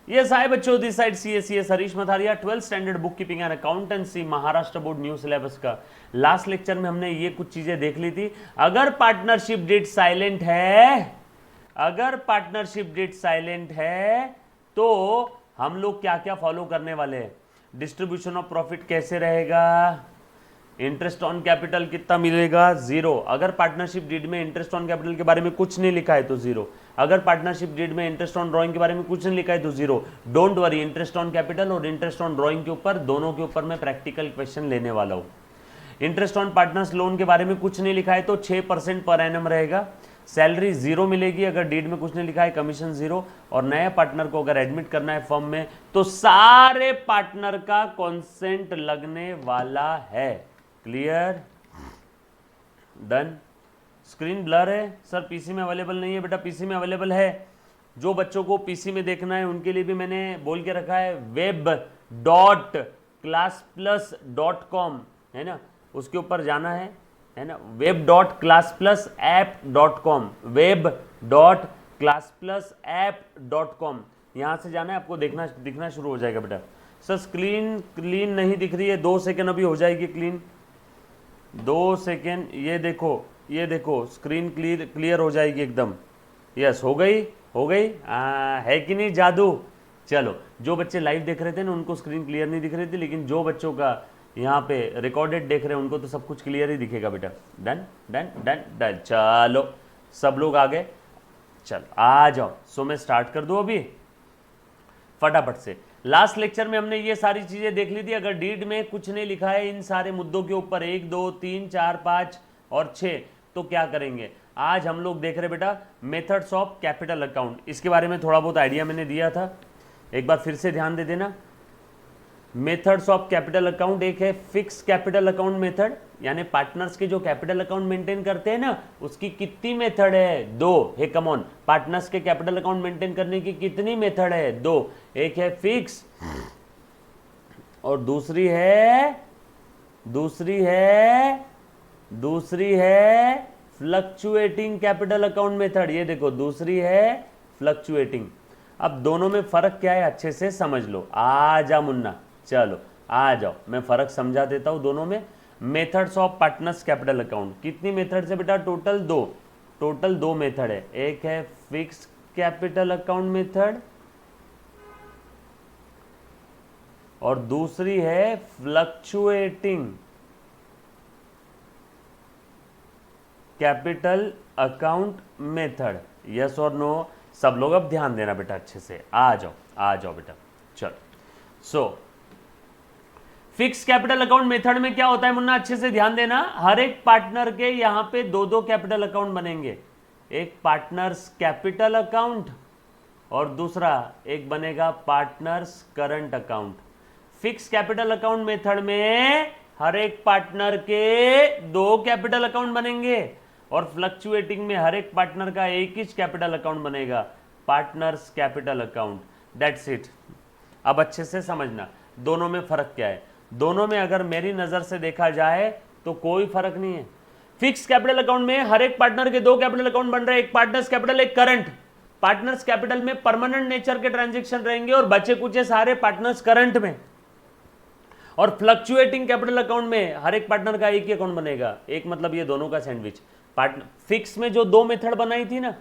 Yes hi बच्चों, this side CS Harish Matharia, 12th standard book keeping and accountancy Maharashtra board new syllabus का। Last lecture में हमने ये कुछ चीजें देख ली थी। अगर पार्टनरशिप डेट साइलेंट है, अगर पार्टनरशिप डेट साइलेंट है तो हम लोग क्या क्या फॉलो करने वाले हैं। डिस्ट्रीब्यूशन ऑफ प्रॉफिट कैसे रहेगा, इंटरेस्ट ऑन कैपिटल कितना मिलेगा, जीरो। अगर पार्टनरशिप डीड में इंटरेस्ट ऑन कैपिटल के बारे में कुछ नहीं लिखा है तो जीरो। अगर पार्टनरशिप डीड में इंटरेस्ट ऑन ड्राइंग के बारे में कुछ नहीं लिखा है तो zero. Don't worry, interest on capital और इंटरेस्ट ऑन ड्राइंग के ऊपर, दोनों के ऊपर मैं प्रैक्टिकल क्वेश्चन लेने वाला हूं। इंटरेस्ट ऑन पार्टनर्स लोन के बारे में कुछ नहीं लिखा है तो 6% पर एनम रहेगा। सैलरी जीरो मिलेगी अगर डीड में कुछ नहीं लिखा है, कमीशन जीरो। और नए पार्टनर को अगर एडमिट करना है फर्म में तो सारे पार्टनर का कॉन्सेंट लगने वाला है। Clear, done. स्क्रीन ब्लर है सर, पीसी में अवेलेबल नहीं है। बेटा पीसी में अवेलेबल है। जो बच्चों को पीसी में देखना है उनके लिए भी मैंने बोल के रखा है, web.classplus.com है ना, उसके ऊपर जाना है ना, web.classplusapp.com, web.classplusapp.com, यहां से जाना है आपको, दिखना शुरू हो जाएगा। बेटा सर स्क्रीन क्लीन नहीं दिख रही है, 2 सेकेंड अभी हो जाएगी क्लीन, 2 सेकेंड। ये देखो स्क्रीन क्लियर हो जाएगी एकदम। यस हो गई है कि नहीं जादू। चलो, जो बच्चे लाइव देख रहे थे ना उनको स्क्रीन क्लियर नहीं दिख रही थी, लेकिन जो बच्चों का यहाँ पे रिकॉर्डेड देख रहे हैं उनको तो सब कुछ क्लियर ही दिखेगा बेटा। Done done done done. चलो सब लोग आ गए, चल आ जाओ। सो मैं स्टार्ट कर दूं अभी फटाफट से। लास्ट लेक्चर में हमने ये सारी चीजें देख ली थी। अगर डीड में कुछ नहीं लिखा है इन सारे मुद्दों के ऊपर, 1 2 3 4 5 और 6, तो क्या करेंगे। आज हम लोग देख रहे बेटा मेथड्स ऑफ कैपिटल अकाउंट। इसके बारे में थोड़ा बहुत आइडिया मैंने दिया था, एक बार फिर से ध्यान दे देना। मेथड्स ऑफ कैपिटल अकाउंट, एक है फिक्स कैपिटल अकाउंट मेथड, यानी पार्टनर्स के जो कैपिटल अकाउंट मेंटेन करते हैं ना उसकी कितनी मेथड है, 2 है। कम ऑन, पार्टनर्स के कैपिटल अकाउंट मेंटेन करने की कितनी मेथड है, 2। एक है फिक्स और दूसरी है फ्लक्चुएटिंग कैपिटल अकाउंट मेथड। ये देखो दूसरी है फ्लक्चुएटिंग। अब दोनों में फर्क क्या है अच्छे से समझ लो। आ जा मुन्ना, चलो आ जाओ, मैं फर्क समझा देता हूं दोनों में। Methods of partners capital account, कितनी मेथड्स है बेटा, टोटल 2 मेथड है। एक है फिक्स कैपिटल अकाउंट मेथड और दूसरी है fluctuating capital account method. Yes और नो, सब लोग अब ध्यान देना बेटा अच्छे से। आ जाओ बेटा, चलो। So fix capital account method में क्या होता है मुन्ना, अच्छे से ध्यान देना। हर एक पार्टनर के यहां पे 2 कैपिटल अकाउंट बनेंगे। एक पार्टनर्स कैपिटल अकाउंट और दूसरा एक बनेगा partners current account. Fix capital account method में हर एक पार्टनर के 2 कैपिटल अकाउंट बनेंगे और फ्लक्चुएटिंग में हर एक पार्टनर का एक ही कैपिटल अकाउंट बनेगा, partners capital account. That's it. अब अच्छे से समझना दोनों में फर्क क्या है। दोनों में अगर मेरी नजर से देखा जाए तो कोई फर्क नहीं है। फिक्स कैपिटल अकाउंट में हर एक पार्टनर के 2 कैपिटल अकाउंट बन रहे हैं, एक पार्टनर्स कैपिटल एक करंट। पार्टनर्स कैपिटल में परमानेंट नेचर के ट्रांजेक्शन रहेंगे और बचे कुचे सारे पार्टनर्स करंट में। और फ्लक्चुएटिंग कैपिटल अकाउंट में हर एक पार्टनर का एक ही अकाउंट बनेगा। एक मतलब ये दोनों का सैंडविच। फिक्स में जो 2 मेथड बनाई थी ना,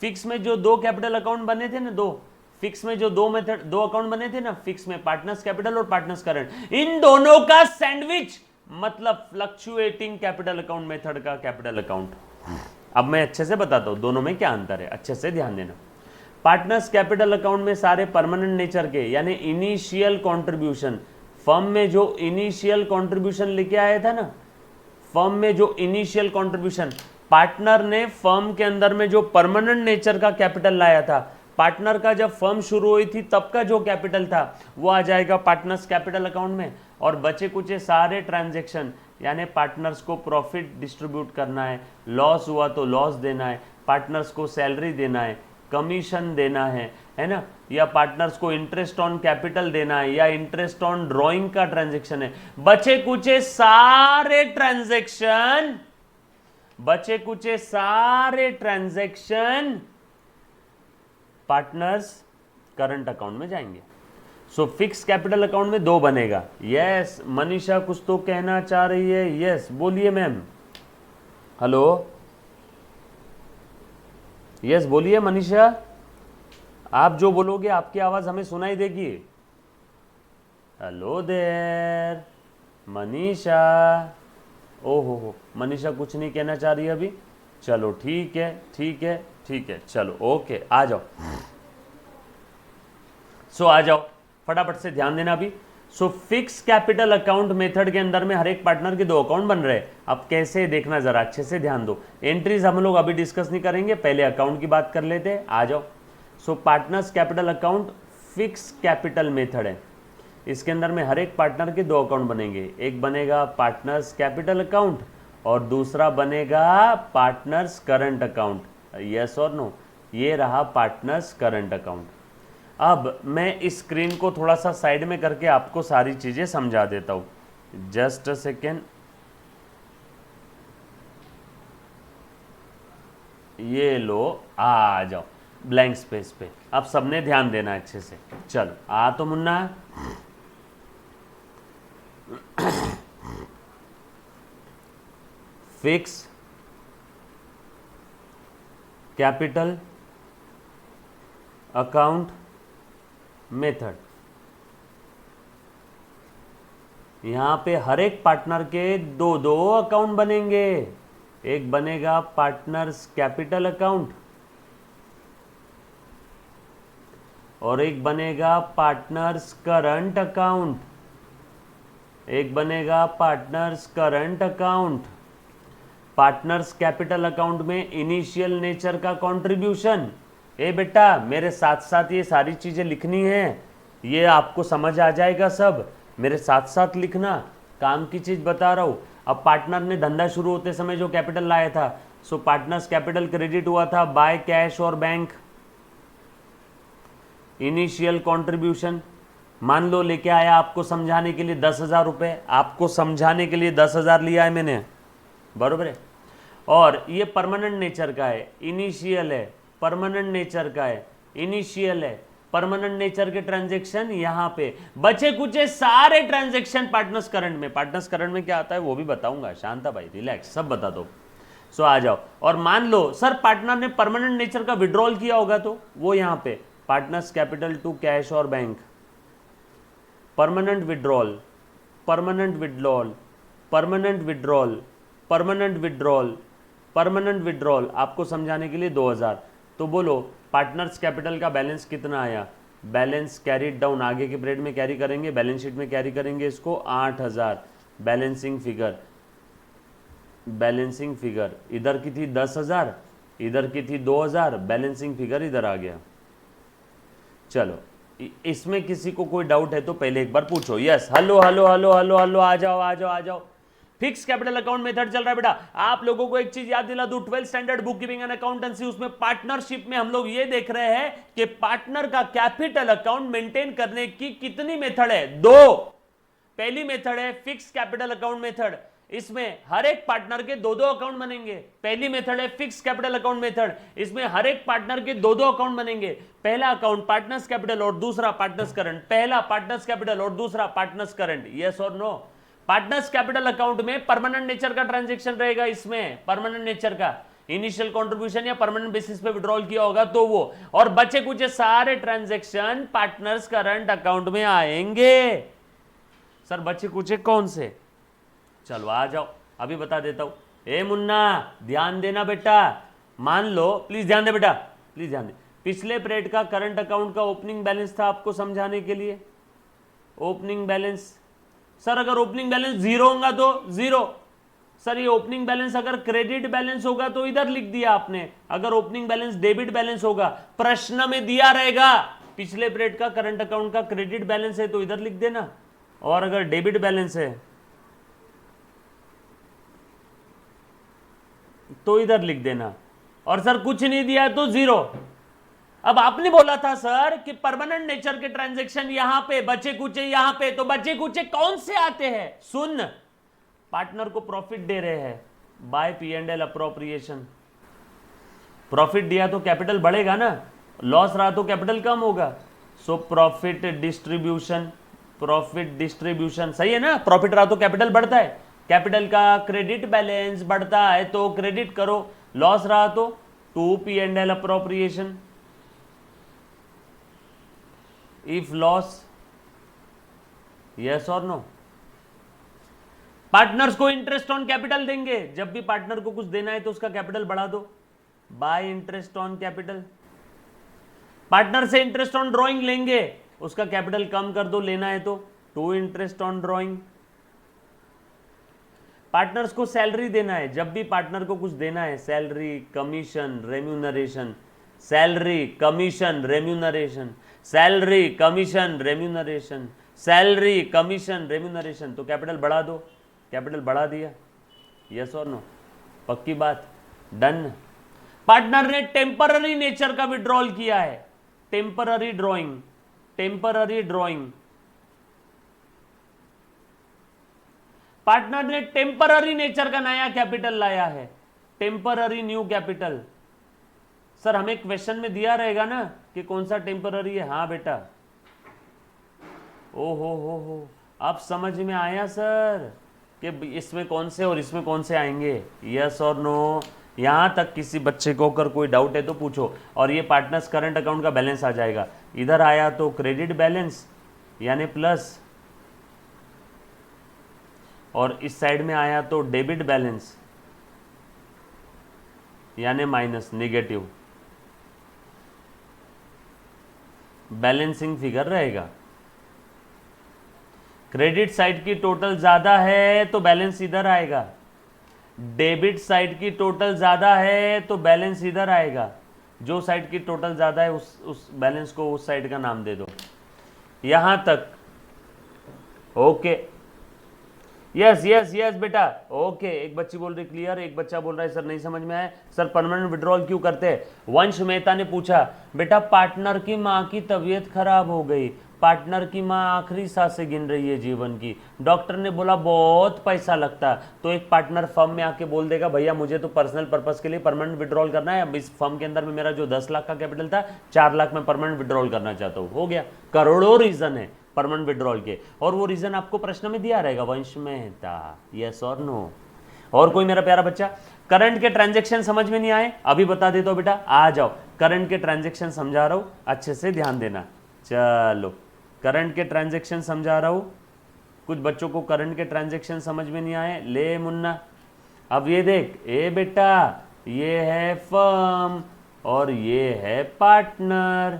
फिक्स में जो 2 कैपिटल अकाउंट बने थे ना, 2 फिक्स में जो 2 अकाउंट बने थे ना, फिक्स में पार्टनर्स कैपिटल और पार्टनर्स करंट, इन दोनों का सैंडविच मतलब फ्लक्चुएटिंग कैपिटल अकाउंट मेथड का कैपिटल अकाउंट। अब मैं अच्छे से बताता हूं दोनों में क्या अंतर है, अच्छे से ध्यान देना। पार्टनर्स कैपिटल अकाउंट में सारे परमानेंट नेचर के यानी इनिशियल कॉन्ट्रीब्यूशन, फर्म में जो इनिशियल कॉन्ट्रीब्यूशन लेके आया था ना, फर्म में जो इनिशियल कंट्रीब्यूशन पार्टनर ने फर्म के अंदर में जो परमानेंट नेचर का कैपिटल लाया था, पार्टनर का जब फर्म शुरू हुई थी तब का जो कैपिटल था वो आ जाएगा पार्टनर्स कैपिटल अकाउंट में। और बचे कुचे सारे ट्रांजैक्शन यानी पार्टनर्स को प्रॉफिट डिस्ट्रीब्यूट करना है, लॉस हुआ तो लॉस देना है, पार्टनर्स को सैलरी देना है, कमीशन देना है ना, या पार्टनर्स को इंटरेस्ट ऑन कैपिटल देना है, या इंटरेस्ट ऑन ड्रॉइंग का ट्रांजैक्शन है, बचे कुचे सारे ट्रांजैक्शन पार्टनर्स करंट अकाउंट में जाएंगे। सो फिक्स कैपिटल अकाउंट में 2 बनेगा। यस मनीषा कुछ तो कहना चाह रही है। यस बोलिए मैम। हेलो यस बोलिए मनीषा, आप जो बोलोगे आपकी आवाज हमें सुनाई देगी। हेलो देर मनीषा। ओहो हो मनीषा कुछ नहीं कहना चाह रही है अभी। चलो ठीक है ठीक है ठीक है, चलो ओके आ जाओ। सो आ जाओ फटाफट से, ध्यान देना अभी। So fix capital account method के अंदर में हर एक पार्टनर के 2 अकाउंट बन रहे हैं। अब कैसे देखना जरा अच्छे से ध्यान दो। एंट्रीज हम लोग अभी डिस्कस नहीं करेंगे, पहले अकाउंट की बात कर लेते हैं। आ जाओ। So partners capital account fix capital method है। इसके अंदर में हर एक पार्टनर के 2 अकाउंट बनेंगे। एक बनेगा पार्टनर्स कैपिटल अकाउंट और दूसरा बनेगा पार्टनर्स करंट अकाउंट। यस और नो, ये रहा पार्टनर्स करंट अकाउंट। अब मैं इस स्क्रीन को थोड़ा सा साइड में करके आपको सारी चीजें समझा देता हूं। Just a second. ये लो आ जाओ ब्लैंक स्पेस पे। अब सबने ध्यान देना अच्छे से। चलो आ तो Munna. Fix capital account method, यहां पे हर एक पार्टनर के 2 अकाउंट बनेंगे। एक बनेगा पार्टनर्स कैपिटल अकाउंट और एक बनेगा पार्टनर्स करंट अकाउंट। एक बनेगा partners current account. Partners capital account में इनिशियल नेचर का कंट्रीब्यूशन। ए बेटा मेरे साथ साथ ये सारी चीजें लिखनी है, ये आपको समझ आ जाएगा सब। मेरे साथ साथ लिखना, काम की चीज बता रहा हूं। अब पार्टनर ने धंधा शुरू होते समय जो कैपिटल लाया था, सो पार्टनर्स कैपिटल क्रेडिट हुआ था बाय कैश और बैंक। इनिशियल कंट्रीब्यूशन मान लो लेके आया आपको समझाने के लिए 10,000 रुपए, आपको समझाने के लिए 10,000 लिया है मैंने, बरोबर है। और ये परमानेंट नेचर का है, इनिशियल है, परमानेंट नेचर का है, इनिशियल है, परमानेंट नेचर के ट्रांजैक्शन यहां पे। बचे कुचे सारे ट्रांजैक्शन पार्टनर्स करंट में। पार्टनर्स करंट में क्या आता है वो भी बताऊंगा, शांता भाई रिलैक्स, सब बता दो। सो आ जाओ। और मान लो सर पार्टनर ने परमानेंट नेचर का विड्रॉल किया होगा तो वो यहां पे पार्टनर्स कैपिटल टू कैश और bank. Permanent withdrawal, permanent withdrawal, permanent withdrawal, permanent withdrawal, permanent withdrawal, आपको समझाने के लिए 2000। तो बोलो पार्टनर्स कैपिटल का बैलेंस कितना आया। बैलेंस कैरीड डाउन, आगे के पीरियड में कैरी करेंगे, बैलेंस शीट में कैरी करेंगे इसको 8000। बैलेंसिंग फिगर, बैलेंसिंग फिगर इधर की थी 10,000, इधर की थी 2000, बैलेंसिंग फिगर इधर आ गया। चलो इसमें किसी को कोई डाउट है तो पहले एक बार पूछो। Yes hello hello hello hello hello, आ जाओ आ जाओ आ जाओ। फिक्स कैपिटल अकाउंट मेथड चल रहा है बेटा। आप लोगों को एक चीज याद दिला दूं, 12th standard book keeping and accountancy, उसमें पार्टनरशिप में हम लोग ये देख रहे हैं कि पार्टनर का कैपिटल अकाउंट मेंटेन करने की कितनी मेथड है, 2। पहली मेथड है फिक्स कैपिटल अकाउंट मेथड, इसमें हर एक पार्टनर के 2 अकाउंट बनेंगे। पहली मेथड है फिक्स कैपिटल अकाउंट मेथड, इसमें हर एक पार्टनर के 2 अकाउंट बनेंगे। पहला अकाउंट पार्टनर्स कैपिटल और दूसरा पार्टनर्स करंट। पहला पार्टनर्स कैपिटल और दूसरा पार्टनर्स करंट। यस और नो। पार्टनर्स कैपिटल अकाउंट में परमानेंट नेचर का ट्रांजैक्शन रहेगा, इसमें परमानेंट नेचर का इनिशियल कंट्रीब्यूशन या परमानेंट बेसिस पे विड्रॉल किया होगा तो वो, और बचे कुछ सारे ट्रांजैक्शन पार्टनर्स करंट अकाउंट में आएंगे। सर बचे कुछ कौन से, चलो आ जाओ अभी बता देता हूं। ए मुन्ना ध्यान देना बेटा, मान लो प्लीज ध्यान दे बेटा, प्लीज ध्यान दे। पिछले पीरियड का करंट अकाउंट का ओपनिंग बैलेंस था आपको समझाने के लिए। ओपनिंग बैलेंस, सर अगर ओपनिंग बैलेंस 0 होगा तो 0। सर ये ओपनिंग बैलेंस अगर क्रेडिट बैलेंस होगा तो इधर लिख दिया आपने, अगर ओपनिंग बैलेंस डेबिट बैलेंस होगा प्रश्न में दिया रहेगा। पिछले पीरियड का करंट अकाउंट का क्रेडिट बैलेंस है तो इधर लिख देना, और अगर डेबिट बैलेंस है तो इधर लिख देना, और सर कुछ नहीं दिया तो 0। अब आपने बोला था सर कि परमानेंट नेचर के ट्रांजैक्शन यहां पे, बचे कुचे यहां पे, तो बचे कुचे कौन से आते हैं। सुन, पार्टनर को प्रॉफिट दे रहे हैं बाय P&L अप्रोप्रिएशन। प्रॉफिट दिया तो कैपिटल बढ़ेगा ना, लॉस रहा तो कैपिटल कम होगा। So profit distribution, profit distribution सही है ना, प्रॉफिट रहा तो कैपिटल बढ़ता है, कैपिटल का क्रेडिट बैलेंस बढ़ता है तो क्रेडिट करो, लॉस रहा तो to P and L appropriation, if loss, yes और नो। पार्टनर्स को इंटरेस्ट ऑन कैपिटल देंगे, जब भी पार्टनर को कुछ देना है तो उसका कैपिटल बढ़ा दो, by interest on capital. Partner से इंटरेस्ट ऑन ड्रॉइंग लेंगे, उसका कैपिटल कम कर दो, लेना है तो to interest on drawing. Partners को सैलरी देना है, जब भी पार्टनर को कुछ देना है, salary, commission, remuneration, salary, commission, remuneration, salary, commission, remuneration, salary, commission, remuneration, तो कैपिटल बढ़ा दो, कैपिटल बढ़ा दिया, यस और नो, पक्की बात, डन। पार्टनर ने टेम्पररी नेचर का विड्रॉल किया है, temporary drawing, temporary drawing, partner ने टेम्पररी नेचर का नया कैपिटल लाया है, टेम्पररी न्यू कैपिटल। सर हमें क्वेश्चन में दिया रहेगा ना कि कौन सा टेम्पररी है, हाँ बेटा, ओ हो, अब समझ में आया सर कि इसमें कौन से और इसमें कौन से आएंगे, यस और नो। यहां तक किसी बच्चे को अगर कोई डाउट है तो पूछो। और ये पार्टनर्स करंट अकाउंट का बैलेंस आ जाएगा, इधर आया तो क्रेडिट बैलेंस यानी प्लस, और इस साइड में आया तो डेबिट बैलेंस यानी माइनस, नेगेटिव, बैलेंसिंग फिगर रहेगा। क्रेडिट साइड की टोटल ज्यादा है तो बैलेंस इधर आएगा, डेबिट साइड की टोटल ज्यादा है तो बैलेंस इधर आएगा। जो साइड की टोटल ज्यादा है उस बैलेंस को उस साइड का नाम दे दो। यहां तक ओके, यस यस यस बेटा, ओके। एक बच्ची बोल रही क्लियर, एक बच्चा बोल रहा है सर नहीं समझ में आया, सर परमानेंट विड्रॉल क्यों करते हैं। वंश मेहता ने पूछा, बेटा पार्टनर की माँ की तबीयत खराब हो गई, पार्टनर की माँ आखिरी सांसें गिन रही है जीवन की, डॉक्टर ने बोला बहुत पैसा लगता, तो एक पार्टनर फर्म में आके बोल देगा भैया मुझे तो पर्सनल पर्पस के लिए परमानेंट विड्रॉल करना है, अब इस फर्म के अंदर में मेरा जो 10 लाख का कैपिटल था 4 लाख में परमानेंट विड्रॉल करना चाहता हूँ, हो गया। करोड़ों रीजन है परमानेंट विड्रॉल के, और वो रीजन आपको प्रश्न में दिया रहेगा वंश मेहता, यस और नो। और कोई मेरा प्यारा बच्चा करंट के ट्रांजैक्शन समझ में नहीं आए, अभी बता देता हूं बेटा, आ जाओ। करंट के ट्रांजैक्शन समझा रहा हूं, अच्छे से ध्यान देना। चलो करंट के ट्रांजैक्शन समझा रहा हूं, कुछ बच्चों को करंट के ट्रांजैक्शन समझ में नहीं आए, ले मुन्ना अब ये देख, ए बेटा ये है फर्म और ये है पार्टनर,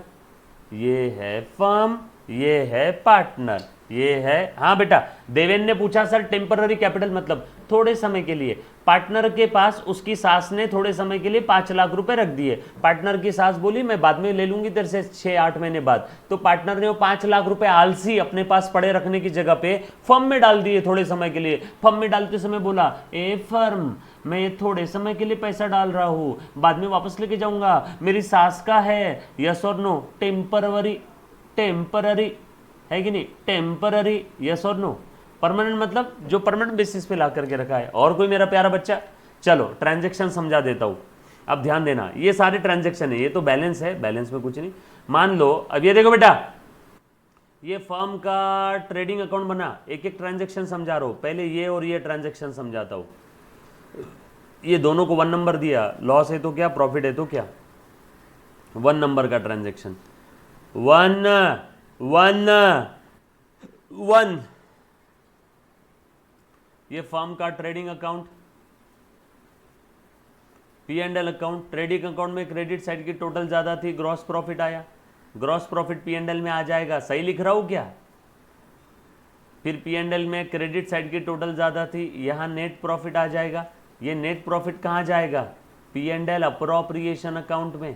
ये है फर्म ये है पार्टनर, ये है, हाँ बेटा। देवेन ने पूछा सर टेम्पररी कैपिटल मतलब थोड़े समय के लिए, पार्टनर के पास उसकी सास ने थोड़े समय के लिए 5 लाख रुपए रख दिए, पार्टनर की सास बोली मैं बाद में ले लूंगी तेरे से 6-8 महीने बाद, तो पार्टनर ने वो 5 लाख रुपए आलसी अपने पास पड़े रखने की जगह पे फर्म में डाल दिए थोड़े समय के लिए। फर्म में डालते समय बोला ए फर्म मैं थोड़े समय के लिए पैसा डाल रहा हूं, बाद में वापस लेके जाऊंगा, मेरी सास का है, यस और नो। टेम्पररी, टेम्पररी है कि नहीं, टेम्पररी, यस और नो। परमानेंट मतलब जो परमानेंट बेसिस पे ला करके रखा है। और कोई मेरा प्यारा बच्चा, चलो ट्रांजैक्शन समझा देता हूं, अब ध्यान देना, ये सारे ट्रांजैक्शन है, ये तो बैलेंस है, बैलेंस में कुछ नहीं। मान लो अब ये देखो बेटा, ये फर्म का ट्रेडिंग अकाउंट बना, एक एक ट्रांजैक्शन समझा रहा हूं, पहले ये और ये ट्रांजैक्शन समझाता हूं। ये दोनों को 1 नंबर दिया, लॉस है तो क्या, प्रॉफिट है तो क्या, 1 नंबर का ट्रांजैक्शन, 1 ये फर्म का trading account, P&L account. Trading account में क्रेडिट साइड की टोटल ज्यादा थी, ग्रॉस प्रॉफिट आया, ग्रॉस प्रॉफिट P&L में आ जाएगा, सही लिख रहा हूं क्या। फिर P&L में क्रेडिट साइड की टोटल ज्यादा थी, यहां नेट प्रॉफिट आ जाएगा, ये नेट प्रॉफिट कहां जाएगा, P&L अप्रोप्रिएशन अकाउंट में।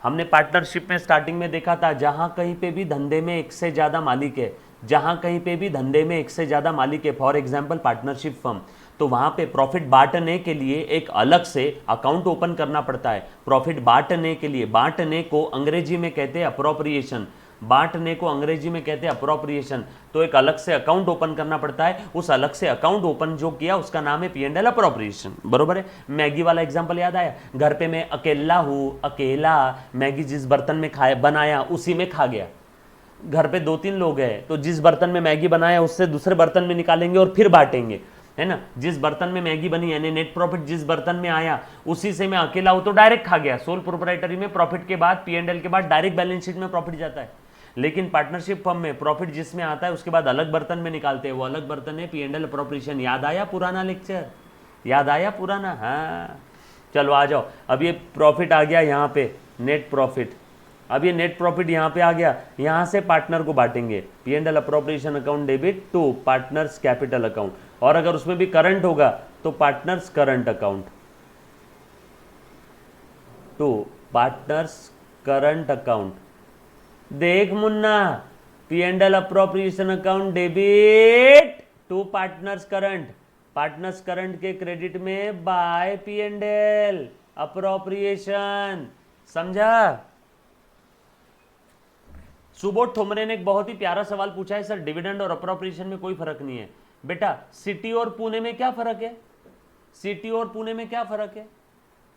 हमने पार्टनरशिप में स्टार्टिंग में देखा था, जहां कहीं पे भी धंधे में एक से ज्यादा मालिक है, जहां कहीं पे भी धंधे में एक से ज्यादा मालिक है, फॉर एग्जांपल पार्टनरशिप फर्म, तो वहां पे प्रॉफिट बांटने के लिए एक अलग से अकाउंट ओपन करना पड़ता है। प्रॉफिट बांटने के लिए, बांटने को अंग्रेजी में कहते हैं अप्रोप्रिएशन, बांटने को अंग्रेजी में कहते हैं अप्रोप्रिएशन, तो एक अलग से अकाउंट ओपन करना पड़ता है। उस अलग से अकाउंट ओपन जो किया उसका नाम है P&L अप्रोप्रिएशन, बरोबर है। मैगी वाला एग्जांपल याद आया, घर पे मैं अकेला हूं, अकेला मैगी जिस बर्तन में खाया बनाया उसी में खा गया, घर पे 2-3 लोग हैं तो जिस बर्तन में मैगी बनाया उससे दूसरे बर्तन में निकालेंगे और फिर बांटेंगे, है ना। जिस बर्तन में मैगी बनी यानी नेट प्रॉफिट जिस बर्तन में आया उसी से मैं अकेला हूं तो डायरेक्ट खा गया। सोल प्रोप्राइटरी में प्रॉफिट के बाद P&L के बाद डायरेक्ट बैलेंस शीट में प्रॉफिट जाता है, लेकिन पार्टनरशिप फर्म में प्रॉफिट जिसमें आता है उसके बाद अलग बर्तन में निकालते हैं, वो अलग बर्तन है P&L अप्रोप्रिएशन। याद आया पुराना लेक्चर, याद आया पुराना? हाँ चलो आ जाओ। अब ये प्रॉफिट आ गया यहाँ पे नेट प्रॉफिट, अब ये नेट प्रॉफिट यहाँ पे आ गया, यहाँ से पार्टनर को बांटेंगे P&L appropriation account debit to partners capital account, और अगर उसमें भी करंट होगा तो partners current account to partners current account. देख Munna, P&L appropriation account debit to partners current, partners current के क्रेडिट में बाय P&L अप्रोप्रिएशन। समझा? सुबोध ठोमरे ने एक बहुत ही प्यारा सवाल पूछा है, सर डिविडेंड और अप्रोप्रिएशन में कोई फर्क नहीं है। बेटा सिटी और पुणे में क्या फर्क है? सिटी और पुणे में क्या फर्क है?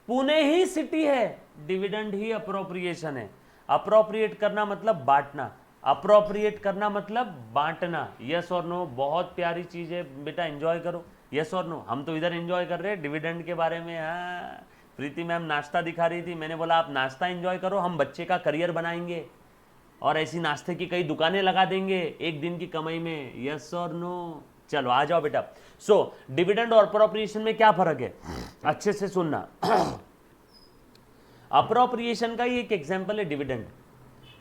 पुणे ही सिटी है, डिविडेंड ही अप्रोप्रिएशन है। अप्रोप्रिएट करना मतलब बांटना, अप्रोप्रिएट करना मतलब बांटना। यस और नो? बहुत प्यारी चीज है बेटा, एंजॉय करो। यस और नो? हम तो इधर एंजॉय कर रहे हैं डिविडेंड के बारे में। हाँ प्रीति मैम नाश्ता दिखा रही थी, मैंने बोला आप नाश्ता एंजॉय करो, हम बच्चे का करियर बनाएंगे और ऐसी नाश्ते की कई दुकानें लगा देंगे एक दिन की कमाई में। यस और नो? चलो आ जाओ बेटा। सो डिविडेंड और अप्रोप्रिएशन में क्या फर्क है, अच्छे से सुनना। अप्रोप्रिएशन का ही एक एग्जांपल है डिविडेंड,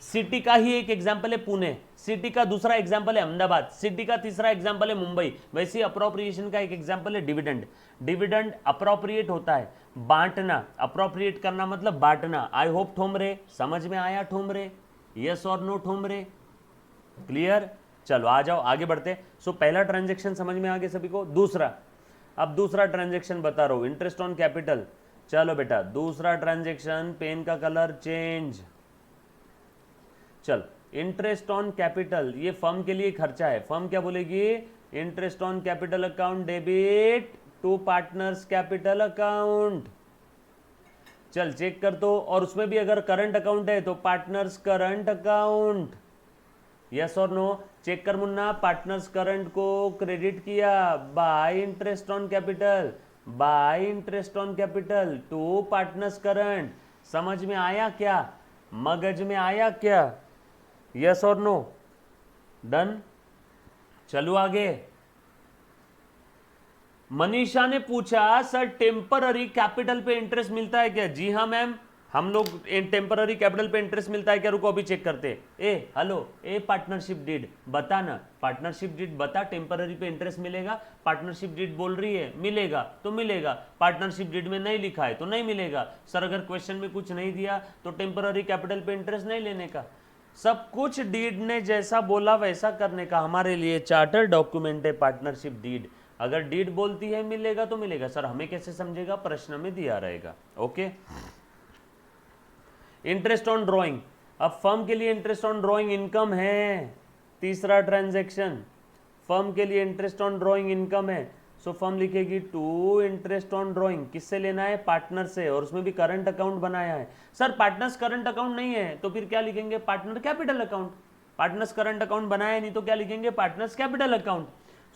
सिटी का ही एक एग्जांपल है पुणे, सिटी का दूसरा एग्जांपल है अहमदाबाद, सिटी का तीसरा एग्जांपल है मुंबई। वैसे अप्रोप्रिएशन का एक एग्जांपल है डिविडेंड। डिविडेंड अप्रोप्रिएट होता है, बांटना। अप्रोप्रिएट करना मतलब बांटना। आई होप ठोमरे समझ में आया? ठोमरे यस और नो? ठोमरे क्लियर? चलो आ जाओ आगे बढ़ते। सो पहला ट्रांजैक्शन समझ में आ गया सभी को। दूसरा, अब दूसरा ट्रांजैक्शन बता रहा हूं, इंटरेस्ट ऑन कैपिटल। चलो बेटा दूसरा ट्रांजैक्शन, पेन का कलर चेंज। चल इंटरेस्ट ऑन कैपिटल, ये फर्म के लिए खर्चा है। फर्म क्या बोलेगी? Interest on capital account debit to partners capital account. चल चेक कर तो, और उसमें भी अगर करंट अकाउंट है तो पार्टनर्स करंट अकाउंट। यस और नो? चेक कर मुन्ना, पार्टनर्स करंट को क्रेडिट किया by interest on capital, by interest on capital to partners current. समझ में आया क्या? मगज में आया क्या? यस और नो? डन? चलो आगे। मनीषा ने पूछा सर टेम्पररी कैपिटल पे इंटरेस्ट मिलता है क्या? जी हाँ मैम, हम लोग टेम्पररी कैपिटल पे इंटरेस्ट मिलता है क्या? रुको अभी चेक करते। ए हेलो, ए पार्टनरशिप डीड बता ना, पार्टनरशिप डीड बता, टेम्पररी पे इंटरेस्ट मिलेगा? पार्टनरशिप डीड बोल रही है मिलेगा तो मिलेगा, पार्टनरशिप डीड में नहीं लिखा है तो नहीं मिलेगा। सर अगर क्वेश्चन में कुछ नहीं दिया तो टेम्पररी कैपिटल पे इंटरेस्ट नहीं लेने का। सब कुछ डीड ने जैसा बोला वैसा करने का। हमारे लिए चार्टर डॉक्यूमेंट है पार्टनरशिप डीड। अगर डीड बोलती है मिलेगा तो मिलेगा। सर हमें कैसे समझेगा? प्रश्न में दिया रहेगा। ओके। इंटरेस्ट ऑन ड्रॉइंग, अब फर्म के लिए इंटरेस्ट ऑन ड्रॉइंग इनकम है। तीसरा ट्रांजैक्शन, फर्म के लिए इंटरेस्ट ऑन ड्रॉइंग इनकम है। सो फर्म लिखेगी टू इंटरेस्ट ऑन ड्रॉइंग। किससे लेना है? पार्टनर से, और उसमें भी करंट अकाउंट बनाया है। सर पार्टनर्स करंट अकाउंट नहीं है तो फिर क्या लिखेंगे? Partner capital account. Partners current account बनाया नहीं तो क्या लिखेंगे? Partners capital account.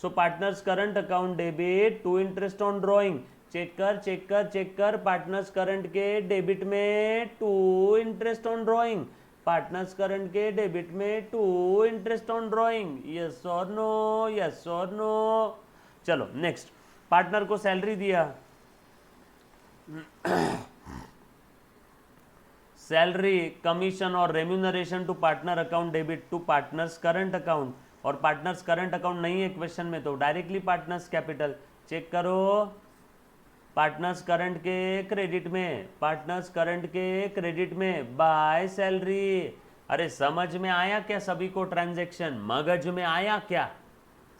So partners current account debit to interest on drawing. Check कर चेक कर चेक कर, पार्टनर्स करंट के डेबिट में to interest on drawing, partners current के डेबिट में to interest on drawing. Yes और नो? यस और no? चलो नेक्स्ट, पार्टनर को सैलरी दिया, सैलरी कमीशन और remuneration to partner account debit to partners current account. और पार्टनर्स करंट अकाउंट नहीं है क्वेश्चन में तो डायरेक्टली पार्टनर्स कैपिटल। चेक करो, पार्टनर्स करंट के क्रेडिट में, पार्टनर्स करंट के क्रेडिट में बाय सैलरी। अरे समझ में आया क्या सभी को? ट्रांजैक्शन मगज में आया क्या?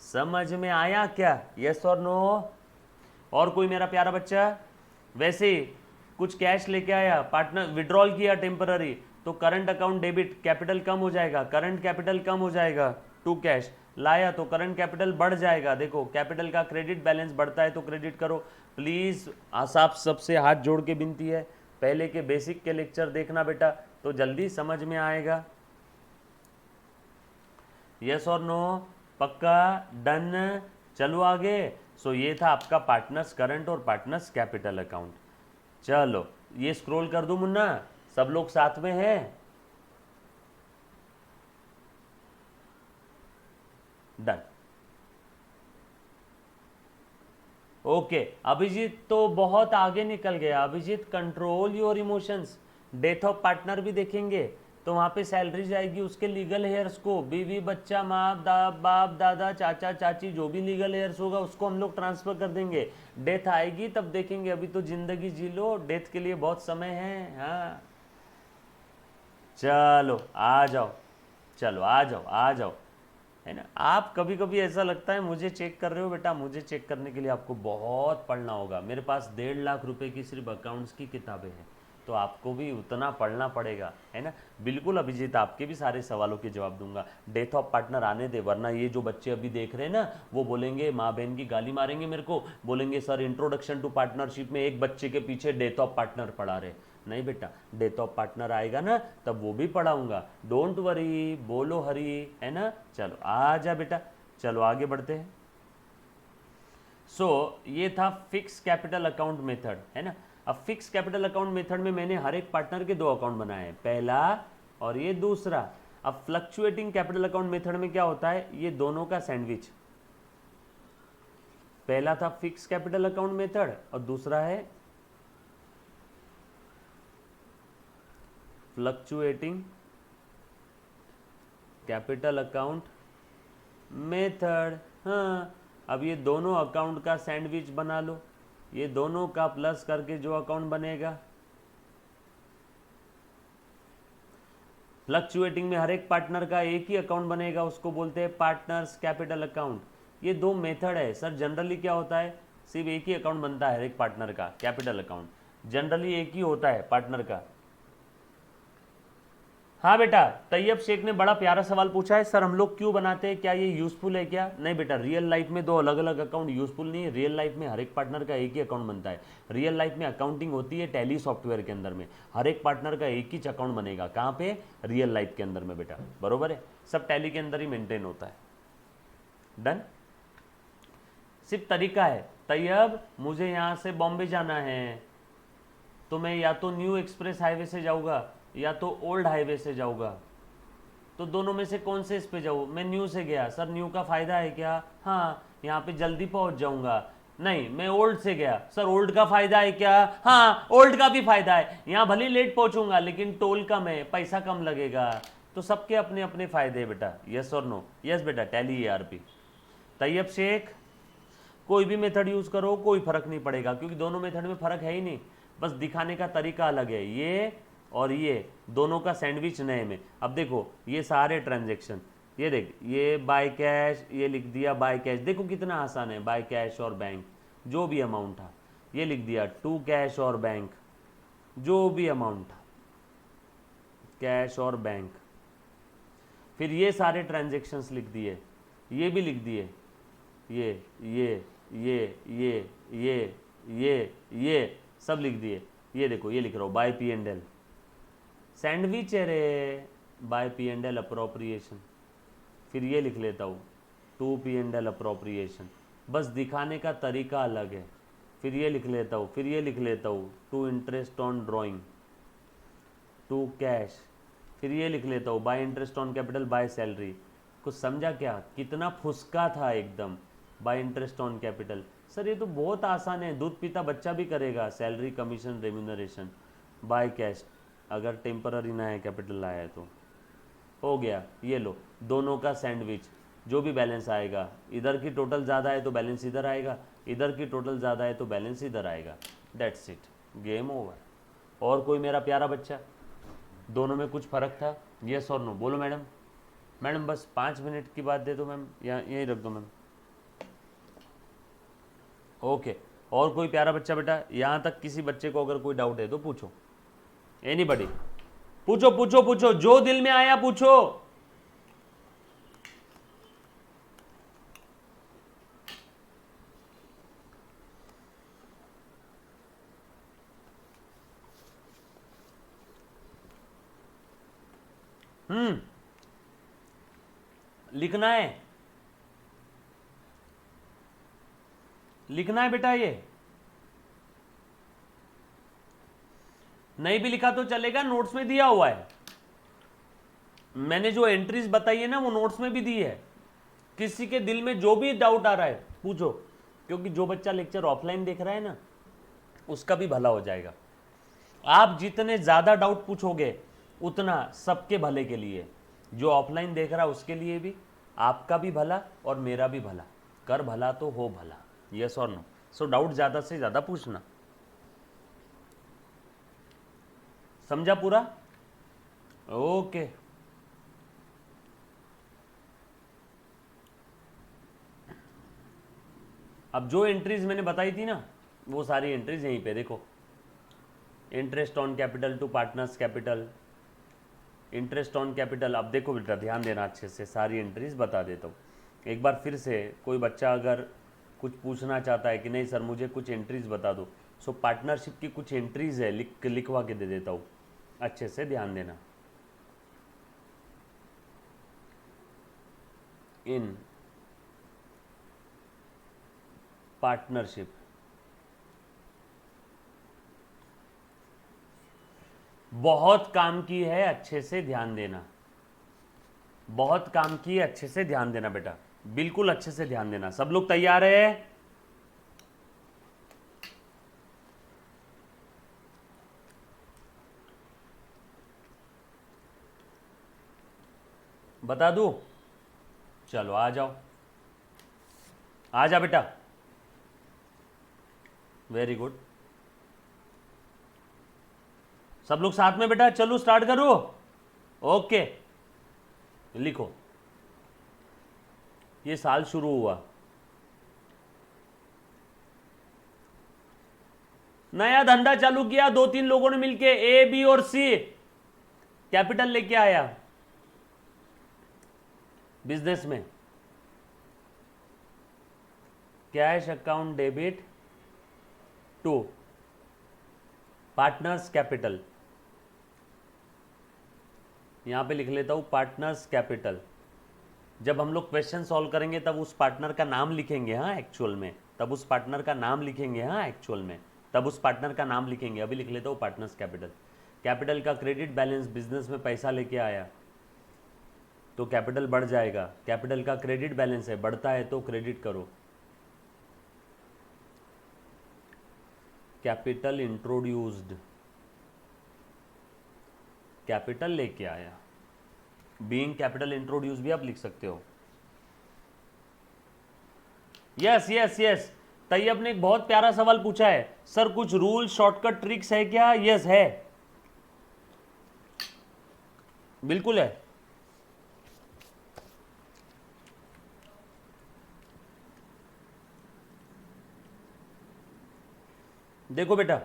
समझ में आया क्या? यस और नो? और कोई मेरा प्यारा बच्चा? वैसे कुछ कैश लेके आया, पार्टनर विड्रॉल किया टेम्पररी, तो करंट अकाउंट डेबिट, कैपिटल कम हो जाएगा, करंट कैपिटल कम हो जाएगा टू कैश। लाया तो करंट कैपिटल बढ़ जाएगा। देखो कैपिटल का क्रेडिट बैलेंस बढ़ता है तो क्रेडिट करो प्लीज़। आप सबसे हाथ जोड़ के विनती है, पहले के बेसिक के लेक्चर देखना बेटा तो जल्दी समझ में आएगा। यस और नो, पक्का, डन, चलो आगे। सो ये था आपका पार्टनर्स करंट और पार्टनर्स कैपिटल अकाउंट। चलो ये स्क्रॉल कर दूं मुन्ना, सब लोग साथ में हैं? डन। ओके अभिजीत तो बहुत आगे निकल गया। Abhijeet control your emotions. Death of partner भी देखेंगे तो वहां पे सैलरी जाएगी उसके लीगल हेयर्स को, बीवी बच्चा माँ बाप दादा चाचा चाची जो भी लीगल हेयर्स होगा उसको हम लोग ट्रांसफर कर देंगे। डेथ आएगी तब देखेंगे, अभी तो जिंदगी जी लो, डेथ के लिए बहुत समय है। हाँ चलो आ जाओ, चलो आ जाओ आ जाओ, है ना। आप कभी कभी ऐसा लगता है मुझे चेक कर रहे हो, बेटा मुझे चेक करने के लिए आपको बहुत पढ़ना होगा। मेरे पास 1.5 लाख रुपए की सिर्फ अकाउंट्स की किताबें हैं, तो आपको भी उतना पढ़ना पड़ेगा, है ना। बिल्कुल अभिजीत, आपके भी सारे सवालों के जवाब दूंगा। डेथ ऑफ पार्टनर आने दे, वरना ये जो बच्चे अभी देख रहे हैं ना वो बोलेंगे, माँ बहन की गाली मारेंगे मेरे को, बोलेंगे सर इंट्रोडक्शन टू पार्टनरशिप में एक बच्चे के पीछे डेथ ऑफ पार्टनर पढ़ा रहे। नहीं बेटा, डेथ ऑफ पार्टनर आएगा ना तब वो भी पढ़ाऊंगा, डोंट वरी, बोलो हरी, है ना। चलो आ जा बेटा, चलो आगे बढ़ते हैं। सो ये था फिक्स कैपिटल अकाउंट मेथड, है ना। अब फिक्स कैपिटल अकाउंट मेथड में मैंने हर एक पार्टनर के 2 अकाउंट बनाए हैं, पहला और ये दूसरा। अब फ्लक्चुएटिंग कैपिटल अकाउंट मेथड में क्या होता है, ये दोनों का सैंडविच। पहला था फिक्स कैपिटल अकाउंट मेथड और दूसरा है फ्लक्चुएटिंग कैपिटल अकाउंट मेथड। हाँ अब ये दोनों अकाउंट का सैंडविच बना लो, ये दोनों का प्लस करके जो अकाउंट बनेगा। फ्लक्चुएटिंग में हर एक पार्टनर का एक ही अकाउंट बनेगा, उसको बोलते हैं पार्टनर्स कैपिटल अकाउंट। ये 2 मेथड है सर। जनरली क्या होता है, सिर्फ एक ही अकाउंट बनता है हर एक पार्टनर का, कैपिटल अकाउंट जनरली एक ही होता है पार्टनर का। हाँ बेटा, तैयब शेख ने बड़ा प्यारा सवाल पूछा है, सर हम लोग क्यों बनाते हैं, क्या ये यूजफुल है क्या? नहीं बेटा, रियल लाइफ में 2 अलग अलग अकाउंट यूजफुल नहीं है। रियल लाइफ में हर एक पार्टनर का एक ही अकाउंट बनता है। रियल लाइफ में अकाउंटिंग होती है टैली सॉफ्टवेयर के अंदर में, हर एक पार्टनर का एक ही अकाउंट बनेगा। कहाँ पे? रियल लाइफ के अंदर में बेटा, बरोबर है, सब टैली के अंदर ही मेंटेन होता है। डन। सिर्फ तरीका है, तैयब मुझे यहाँ से बॉम्बे जाना है तो मैं या तो न्यू एक्सप्रेस हाईवे से जाऊँगा या तो ओल्ड हाईवे से जाऊँगा, तो दोनों में से कौन से इस पे जाऊँ? मैं न्यू से गया, सर न्यू का फ़ायदा है क्या? हाँ यहाँ पे जल्दी पहुँच जाऊँगा। नहीं, मैं ओल्ड से गया, सर ओल्ड का फ़ायदा है क्या? हाँ ओल्ड का भी फ़ायदा है, यहाँ भले लेट पहुँचूंगा लेकिन टोल कम है, पैसा कम लगेगा। तो सबके अपने अपने फ़ायदे हैं बेटा, यस और नो? यस बेटा, टैली ERP। तैयब शेख, कोई भी मेथड यूज़ करो कोई फ़र्क नहीं पड़ेगा, क्योंकि दोनों मेथड में फ़र्क है ही नहीं, बस दिखाने का तरीका अलग है। ये और ये दोनों का सैंडविच नए में। अब देखो ये सारे ट्रांजेक्शन, ये देख, ये बाय कैश, ये लिख दिया बाय कैश, देखो कितना आसान है, बाय कैश और बैंक जो भी अमाउंट था, ये लिख दिया टू कैश और बैंक जो भी अमाउंट था, कैश और बैंक। फिर ये सारे ट्रांजेक्शन्स लिख दिए, ये भी लिख दिए, ये सब लिख दिए। ये देखो ये लिख रहा हूँ बाय P&L, सैंडविच है रे, बाय P&L अप्रोप्रिएशन। फिर ये लिख लेता हूँ टू P&L अप्रोप्रिएशन, बस दिखाने का तरीका अलग है। फिर ये लिख लेता हूँ, फिर ये लिख लेता हूँ to interest on drawing, to cash. फिर ये लिख लेता हूँ by interest on capital by salary. कुछ समझा क्या? कितना फुसका था एकदम, by interest on capital. Sir ये तो बहुत आसान है, दूध पीता बच्चा भी करेगा, salary commission remuneration by cash, अगर टेम्पररी ना है कैपिटल आया है तो हो गया। ये लो दोनों का सैंडविच, जो भी बैलेंस आएगा, इधर की टोटल ज़्यादा है तो बैलेंस इधर आएगा, इधर की टोटल ज़्यादा है तो बैलेंस इधर आएगा, दैट्स इट, गेम ओवर। और कोई मेरा प्यारा बच्चा, दोनों में कुछ फ़र्क था? यस और नो बोलो मैडम। मैडम बस 5 मिनट की बात दे दो मैम, यहीं रख दो मैम। ओके, और कोई प्यारा बच्चा बेटा, यहाँ तक किसी बच्चे को अगर कोई डाउट है तो पूछो, एनीबडी, पूछो पूछो पूछो, जो दिल में आया पूछो। लिखना है, लिखना है बेटा। ये नहीं भी लिखा तो चलेगा, नोट्स में दिया हुआ है। मैंने जो एंट्रीज बताई है ना वो नोट्स में भी दी है। किसी के दिल में जो भी डाउट आ रहा है पूछो, क्योंकि जो बच्चा लेक्चर ऑफलाइन देख रहा है ना उसका भी भला हो जाएगा। आप जितने ज्यादा डाउट पूछोगे उतना सबके भले के लिए, जो ऑफलाइन देख रहा है उसके लिए भी, आपका भी भला और मेरा भी भला। कर भला तो हो भला, यस और नो। सो डाउट ज्यादा से ज्यादा पूछना, समझा पूरा? ओके। अब जो एंट्रीज मैंने बताई थी ना वो सारी एंट्रीज यहीं पे देखो। Interest on capital to partners capital, interest on capital. अब देखो बेटा ध्यान देना अच्छे से, सारी एंट्रीज बता देता हूँ एक बार फिर से। कोई बच्चा अगर कुछ पूछना चाहता है कि नहीं सर मुझे कुछ एंट्रीज बता दो, सो पार्टनरशिप की कुछ एंट्रीज है, लिखवा के दे देता हूँ, अच्छे से ध्यान देना। इन पार्टनरशिप बहुत काम की है, अच्छे से ध्यान देना। बहुत काम की है, अच्छे से ध्यान देना बेटा, बिल्कुल अच्छे से ध्यान देना। सब लोग तैयार है? बता दूं? चलो आ जाओ, आ जा बेटा। वेरी गुड, सब लोग साथ में बेटा, चलो स्टार्ट करो। ओके, लिखो। ये साल शुरू हुआ, नया धंधा चालू किया, 2-3 लोगों ने मिलके, ए बी और सी कैपिटल लेके आया बिजनेस में। Cash account debit to partners capital, यहां पे लिख लेता हूं पार्टनर्स कैपिटल। जब हम लोग क्वेश्चन सॉल्व करेंगे तब उस पार्टनर का नाम लिखेंगे, हाँ एक्चुअल में, तब उस पार्टनर का नाम लिखेंगे, हाँ एक्चुअल में, तब उस पार्टनर का नाम लिखेंगे। अभी लिख लेता हूँ पार्टनर्स कैपिटल। कैपिटल का क्रेडिट बैलेंस, बिजनेस में पैसा लेके आया तो कैपिटल बढ़ जाएगा। कैपिटल का क्रेडिट बैलेंस है, बढ़ता है तो क्रेडिट करो। कैपिटल इंट्रोड्यूस्ड, कैपिटल लेके आया। बीइंग कैपिटल इंट्रोड्यूस भी आप लिख सकते हो। यस यस यस, तैयब ने एक बहुत प्यारा सवाल पूछा है, सर कुछ रूल शॉर्टकट ट्रिक्स है क्या? यस है, बिल्कुल है। देखो बेटा,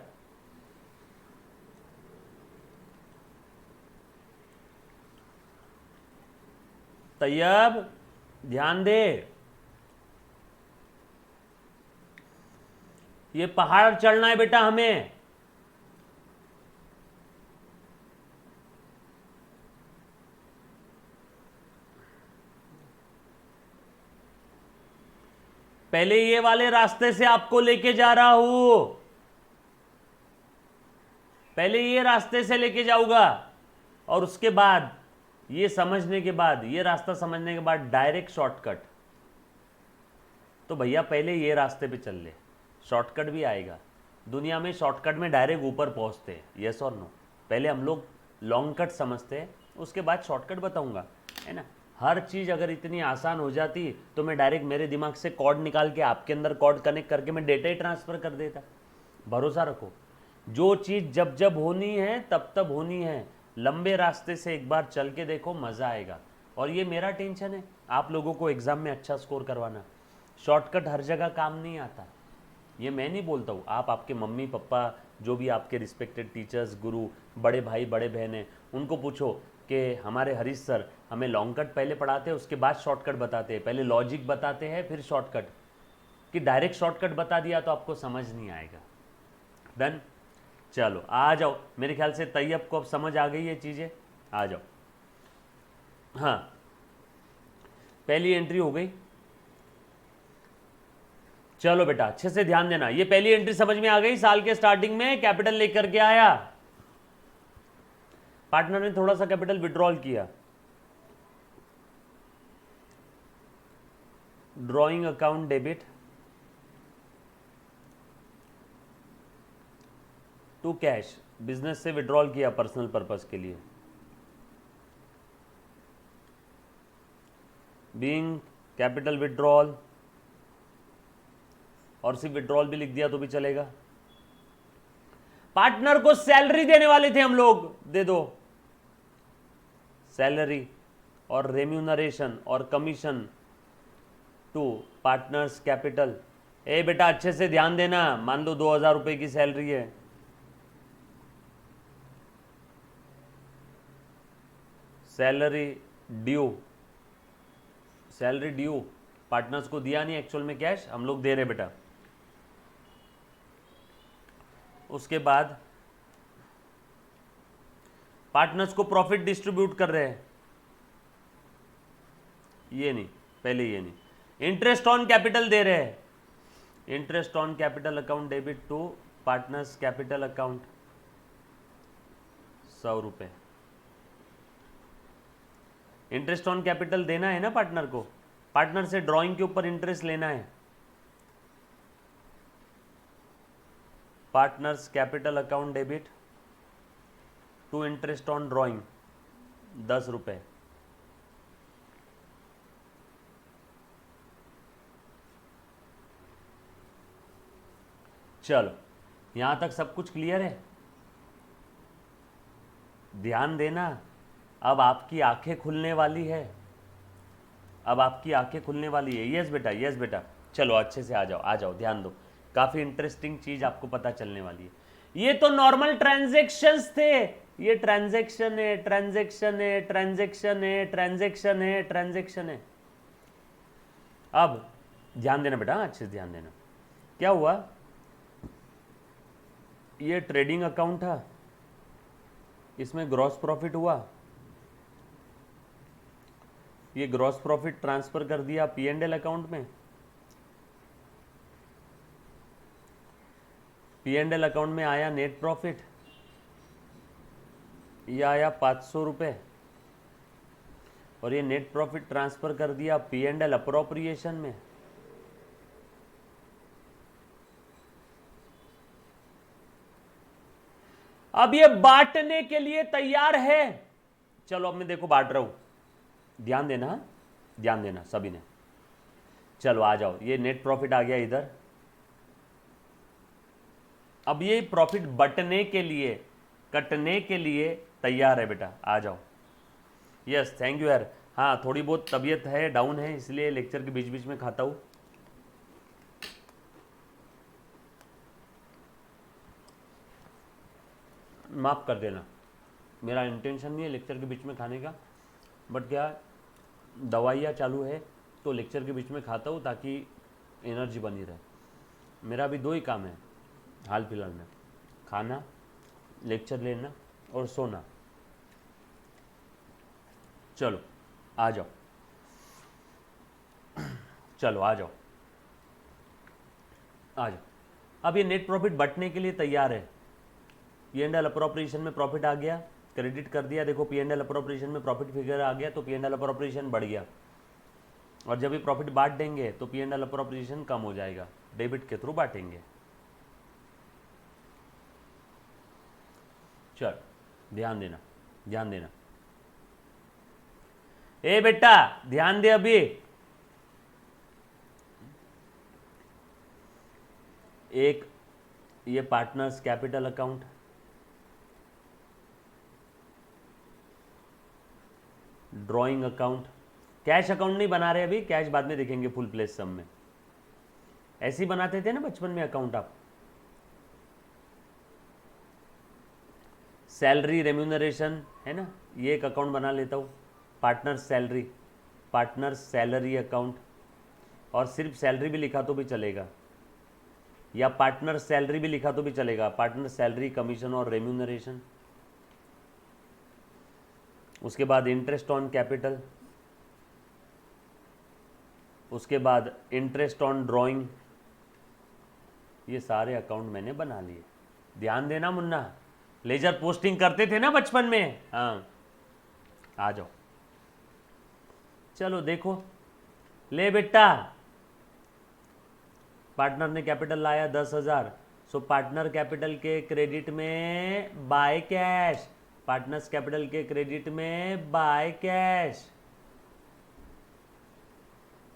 तैयब ध्यान दे, ये पहाड़ चढ़ना है बेटा हमें। पहले ये वाले रास्ते से आपको लेके जा रहा हूं, पहले ये रास्ते से लेके जाऊंगा और उसके बाद ये समझने के बाद, ये रास्ता समझने के बाद डायरेक्ट शॉर्टकट। तो भैया पहले ये रास्ते पे चल ले, शॉर्टकट भी आएगा। दुनिया में शॉर्टकट में डायरेक्ट ऊपर पहुंचते हैं, यस और नो। पहले हम लोग लॉन्ग कट समझते हैं, उसके बाद शॉर्टकट बताऊंगा, है ना। हर चीज़ अगर इतनी आसान हो जाती तो मैं डायरेक्ट मेरे दिमाग से कॉर्ड निकाल के आपके अंदर कॉर्ड कनेक्ट करके मैं डेटा ही ट्रांसफ़र कर देता। भरोसा रखो, जो चीज़ जब जब होनी है तब तब होनी है। लंबे रास्ते से एक बार चल के देखो, मज़ा आएगा। और ये मेरा टेंशन है, आप लोगों को एग्ज़ाम में अच्छा स्कोर करवाना। शॉर्टकट हर जगह काम नहीं आता, ये मैं नहीं बोलता हूँ। आप आपके मम्मी पापा, जो भी आपके रिस्पेक्टेड टीचर्स, गुरु, बड़े भाई बड़े बहन हैं, उनको पूछो कि हमारे हरीश सर हमें लॉन्ग कट पहले पढ़ाते हैं, उसके बाद शॉर्टकट बताते हैं, पहले लॉजिक बताते हैं फिर शॉर्टकट। कि डायरेक्ट शॉर्टकट बता दिया तो आपको समझ नहीं आएगा। डन, चलो आ जाओ। मेरे ख्याल से तैयब को अब समझ आ गई ये चीज़ें, आ जाओ। हाँ, पहली एंट्री हो गई। चलो बेटा अच्छे से ध्यान देना, ये पहली एंट्री समझ में आ गई। साल के स्टार्टिंग में कैपिटल लेकर के आया, पार्टनर ने थोड़ा सा कैपिटल विड्रॉल किया, drawing account debit to cash, business से विड्रॉल किया पर्सनल पर्पस के लिए, बीइंग कैपिटल विड्रॉल, और सिर्फ विड्रॉल भी लिख दिया तो भी चलेगा। पार्टनर को सैलरी देने वाले थे हम लोग, दे दो सैलरी और रेम्यूनरेशन और कमीशन टू पार्टनर्स कैपिटल। ए बेटा अच्छे से ध्यान देना, मान लो 2000 रुपए की सैलरी है, salary due, salary due partners को दिया नहीं एक्चुअल में कैश, हम लोग दे रहे बेटा। उसके बाद पार्टनर्स को प्रॉफिट डिस्ट्रीब्यूट कर रहे हैं, ये नहीं, पहले ये नहीं, इंटरेस्ट ऑन कैपिटल दे रहे हैं, interest on capital account debit to partners capital account 100 रुपए। इंटरेस्ट ऑन कैपिटल देना है ना पार्टनर को, पार्टनर से ड्राइंग के ऊपर इंटरेस्ट लेना है, partners capital account debit to interest on drawing 10 रुपए। चलो यहां तक सब कुछ क्लियर है, ध्यान देना, अब आपकी आंखें खुलने वाली है, अब आपकी आंखें खुलने वाली है। यस बेटा, यस बेटा, चलो अच्छे से आ जाओ, आ जाओ, ध्यान दो, काफी इंटरेस्टिंग चीज आपको पता चलने वाली है। ये तो नॉर्मल ट्रांजैक्शंस थे, ये ट्रांजैक्शन है, ट्रांजैक्शन है, ट्रांजैक्शन है, ट्रांजैक्शन है, ट्रांजैक्शन है। अब ध्यान देना बेटा, अच्छे से ध्यान देना, क्या हुआ, ये ट्रेडिंग अकाउंट था, इसमें ग्रॉस प्रॉफिट हुआ, ये ग्रॉस प्रॉफिट ट्रांसफर कर दिया P&L अकाउंट में, P&L अकाउंट में आया नेट प्रॉफिट, ये आया 500 रुपए, और ये नेट प्रॉफिट ट्रांसफर कर दिया P&L अप्रोप्रिएशन में। अब ये बांटने के लिए तैयार है, चलो अब मैं देखो बांट रहा हूं, ध्यान देना, ध्यान देना सभी ने। चलो आ जाओ, ये नेट प्रॉफिट आ गया इधर, अब ये प्रॉफिट बटने के लिए, कटने के लिए तैयार है बेटा, आ जाओ। यस थैंक यू यार, हाँ थोड़ी बहुत तबीयत है, डाउन है, इसलिए लेक्चर के बीच बीच में खाता हूं। माफ कर देना, मेरा इंटेंशन नहीं है लेक्चर के बीच में खाने का, बट क्या दवाइयाँ चालू है तो लेक्चर के बीच में खाता हूँ ताकि एनर्जी बनी रहे। मेरा अभी 2 ही काम है हाल फिलहाल में, खाना, लेक्चर लेना और सोना। चलो आ जाओ, चलो आ जाओ, आ जाओ। अब ये नेट प्रॉफिट बटने के लिए तैयार है, P&L अप्रोप्रिएशन में प्रॉफिट आ गया, क्रेडिट कर दिया, देखो P&L अप्रोप्रिएशन में प्रॉफिट फिगर आ गया तो P&L अप्रोप्रिएशन बढ़ गया, और जब ये प्रॉफिट बांट देंगे तो P&L अप्रोप्रिएशन कम हो जाएगा, डेबिट के थ्रू बांटेंगे। चल ध्यान देना, ध्यान देना, ए बेटा ध्यान दे। अभी एक ये partners capital account, drawing account, cash account नहीं बना रहे अभी, कैश बाद में देखेंगे फुल प्लेस सम में, ऐसे ही बनाते थे ना बचपन में अकाउंट आप। सैलरी रेम्यूनरेशन है ना, ये एक अकाउंट बना लेता हूँ, partner salary, partner salary account, और सिर्फ सैलरी भी लिखा तो भी चलेगा, या पार्टनर सैलरी भी लिखा तो भी चलेगा, पार्टनर सैलरी कमीशन और रेम्यूनरेशन। उसके बाद इंटरेस्ट ऑन कैपिटल, उसके बाद इंटरेस्ट ऑन ड्राइंग, ये सारे अकाउंट मैंने बना लिए। ध्यान देना मुन्ना, लेजर पोस्टिंग करते थे ना बचपन में। हाँ आ जाओ, चलो देखो, ले बेटा, पार्टनर ने कैपिटल लाया 10,000, सो पार्टनर कैपिटल के क्रेडिट में बाय कैश, पार्टनर्स कैपिटल के क्रेडिट में बाय कैश।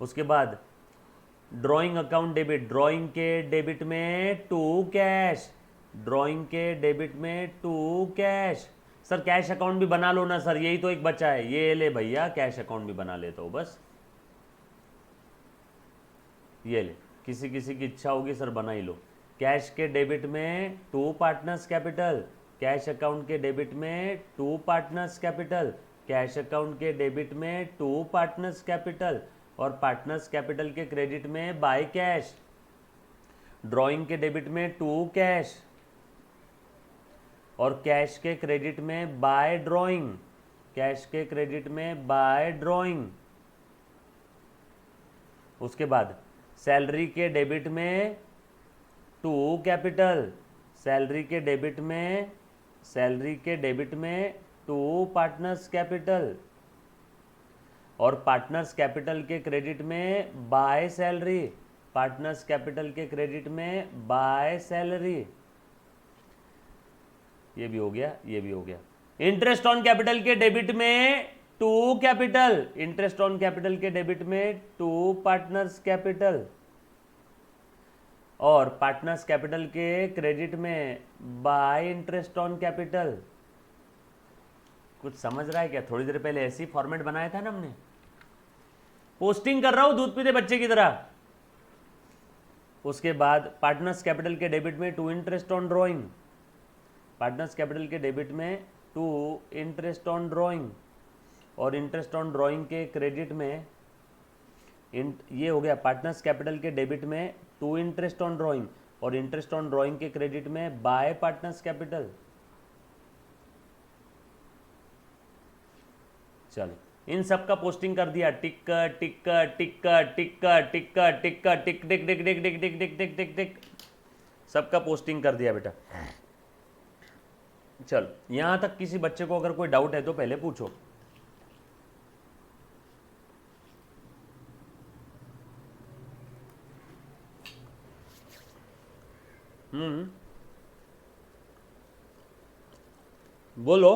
उसके बाद ड्राइंग अकाउंट डेबिट, ड्राइंग के डेबिट में टू कैश, ड्राइंग के डेबिट में to cash. Sir cash account भी बना लो ना सर, यही तो एक बचा है, ये ले भैया, कैश अकाउंट भी बना लेता हूँ बस, ये ले, किसी किसी की इच्छा होगी सर बना ही लो। कैश के डेबिट में to partners capital, cash account के डेबिट में to partners capital, cash account के डेबिट में टू पार्टनर्स कैपिटल, और पार्टनर्स कैपिटल के क्रेडिट में बाय कैश। ड्राइंग के डेबिट में टू कैश और कैश के क्रेडिट में बाय ड्राइंग, कैश के क्रेडिट में बाय ड्राइंग। उसके बाद सैलरी के डेबिट में टू कैपिटल, सैलरी के डेबिट में, सैलरी के डेबिट में टू पार्टनर्स कैपिटल, और पार्टनर्स कैपिटल के क्रेडिट में बाय सैलरी, पार्टनर्स कैपिटल के क्रेडिट में बाय सैलरी। ये भी हो गया, ये भी हो गया। इंटरेस्ट ऑन कैपिटल के डेबिट में to capital, interest on capital के डेबिट में टू पार्टनर्स कैपिटल, और पार्टनर्स कैपिटल के क्रेडिट में बाय इंटरेस्ट ऑन कैपिटल। कुछ समझ रहा है क्या? थोड़ी देर पहले ऐसी फॉर्मेट बनाया था ना हमने। पोस्टिंग कर रहा हूं दूध पीते बच्चे की तरह। उसके बाद पार्टनर्स कैपिटल के डेबिट में to interest on drawing, partners capital के डेबिट में टू इंटरेस्ट ऑन ड्राइंग, और इंटरेस्ट ऑन ड्राइंग के क्रेडिट में ये हो गया पार्टनर्स कैपिटल के डेबिट में टू इंटरेस्ट ऑन ड्राइंग, और इंटरेस्ट ऑन ड्राइंग के क्रेडिट में बाय पार्टनर्स कैपिटल। चलो इन सब का पोस्टिंग कर दिया, टिक टिक टिक टिक टिक टिक टिक टिक टिक टिक टिक टिक टिक टिक टिक टिक टिक, सबका पोस्टिंग कर दिया बेटा। चलो यहां तक किसी बच्चे को अगर कोई डाउट है तो पहले पूछो। बोलो।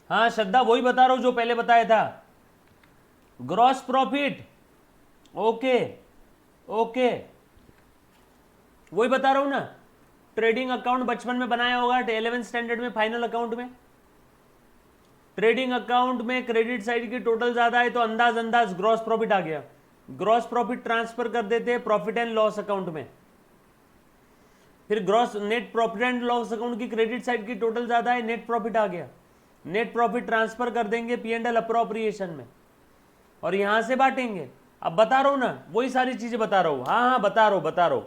हाँ श्रद्धा, वही बता रहा हूं जो पहले बताया था, ग्रॉस प्रॉफिट। ओके ओके, वही बता रहा हूं ना। ट्रेडिंग अकाउंट बचपन में बनाया होगा 11th स्टैंडर्ड में, फाइनल अकाउंट में। ट्रेडिंग अकाउंट में क्रेडिट साइड की टोटल ज्यादा है तो अंदाज अंदाज ग्रॉस प्रॉफिट आ गया। ग्रॉस प्रॉफिट ट्रांसफर कर देते हैं प्रॉफिट एंड लॉस अकाउंट में, फिर gross net profit and loss account की क्रेडिट साइड की टोटल ज्यादा है, नेट प्रॉफिट आ गया। नेट प्रॉफिट ट्रांसफर कर देंगे P&L अप्रोप्रिएशन में, और यहां से बांटेंगे। अब बता रहा हूं ना, वही सारी चीजें बता रहा हूं। हाँ बता रहा हूं।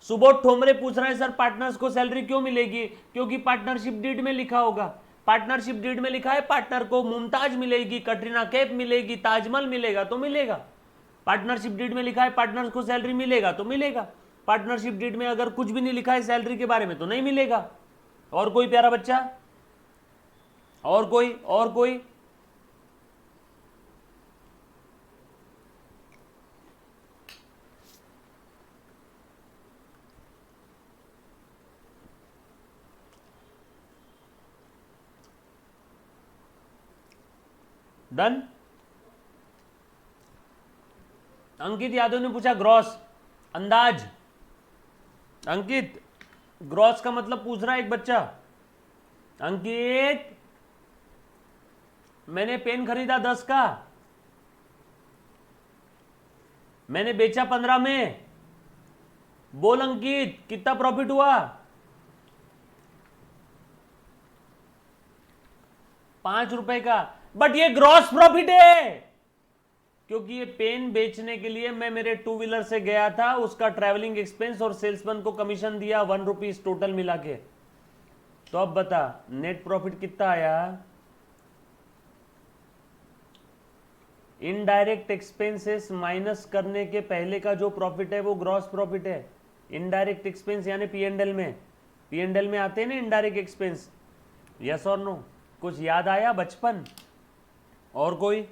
सुबोध ठोमरे पूछ रहे हैं सर पार्टनर्स को सैलरी क्यों मिलेगी? क्योंकि पार्टनरशिप डीड में लिखा होगा। पार्टनरशिप डीड में लिखा है पार्टनर को मुमताज मिलेगी, कटरीना कैफ मिलेगी, ताजमहल मिलेगा तो मिलेगा। पार्टनरशिप डीड में लिखा है पार्टनर्स को सैलरी मिलेगा तो मिलेगा। पार्टनरशिप डीड में अगर कुछ भी नहीं लिखा है सैलरी के बारे में तो नहीं मिलेगा। और कोई प्यारा बच्चा? और कोई? डन। अंकित यादव ने पूछा ग्रॉस, अंदाज। अंकित ग्रॉस का मतलब पूछ रहा है एक बच्चा। अंकित मैंने पेन खरीदा 10 का, मैंने बेचा 15 में। बोल अंकित कितना प्रॉफिट हुआ? 5 रुपए का। बट ये ग्रॉस प्रॉफिट है क्योंकि ये पेन बेचने के लिए मैं मेरे टू व्हीलर से गया था, उसका ट्रैवलिंग एक्सपेंस और सेल्समैन को कमीशन दिया 1 रुपीज टोटल मिला के। तो अब बता नेट प्रॉफिट कितना आया? इनडायरेक्ट एक्सपेंसेस माइनस करने के पहले का जो प्रॉफिट है वो ग्रॉस प्रॉफिट है। इनडायरेक्ट एक्सपेंस यानी पीएनएल में आते हैं ना इनडायरेक्ट एक्सपेंस। यस और नो? कुछ याद आया बचपन? और कोई?